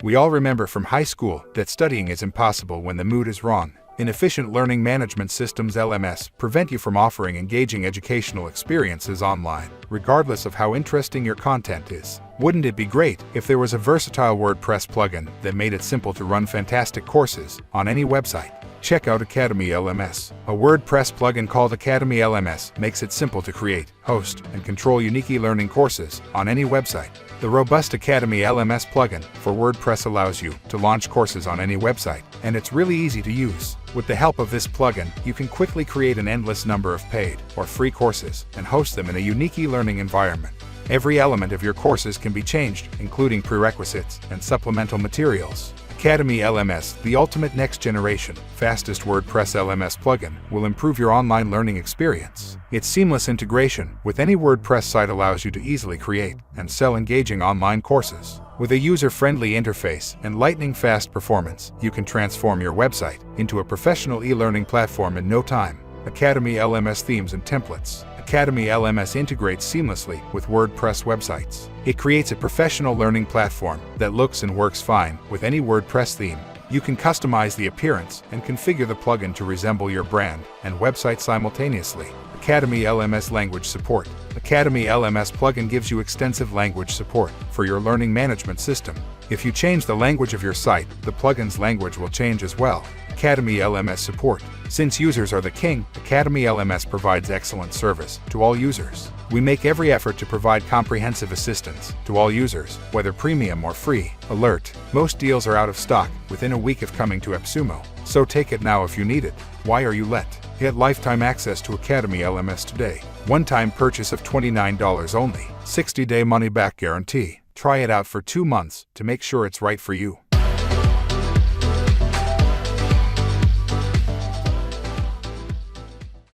We all remember from high school that studying is impossible when the mood is wrong. Inefficient learning management systems (LMS) prevent you from offering engaging educational experiences online, regardless of how interesting your content is. Wouldn't it be great if there was a versatile WordPress plugin that made it simple to run fantastic courses on any website? Check out Academy LMS. A WordPress plugin called Academy LMS makes it simple to create, host, and control unique e-learning courses on any website. The robust Academy LMS plugin for WordPress allows you to launch courses on any website, and it's really easy to use. With the help of this plugin, you can quickly create an endless number of paid or free courses and host them in a unique e-learning environment. Every element of your courses can be changed, including prerequisites and supplemental materials. Academy LMS, the ultimate next-generation, fastest WordPress LMS plugin, will improve your online learning experience. Its seamless integration with any WordPress site allows you to easily create and sell engaging online courses. With a user-friendly interface and lightning-fast performance, you can transform your website into a professional e-learning platform in no time. Academy LMS themes and templates. Academy LMS integrates seamlessly with WordPress websites. It creates a professional learning platform that looks and works fine with any WordPress theme. You can customize the appearance and configure the plugin to resemble your brand and website simultaneously. Academy LMS language support. Academy LMS plugin gives you extensive language support for your learning management system. If you change the language of your site, the plugin's language will change as well. Academy LMS support. Since users are the king, Academy LMS provides excellent service to all users. We make every effort to provide comprehensive assistance to all users, whether premium or free. Alert: most deals are out of stock within a week of coming to Appsumo, so take it now if you need it. Why are you let? Get lifetime access to Academy LMS today. One-time purchase of $29 only. 60-day money-back guarantee. Try it out for 2 months to make sure it's right for you.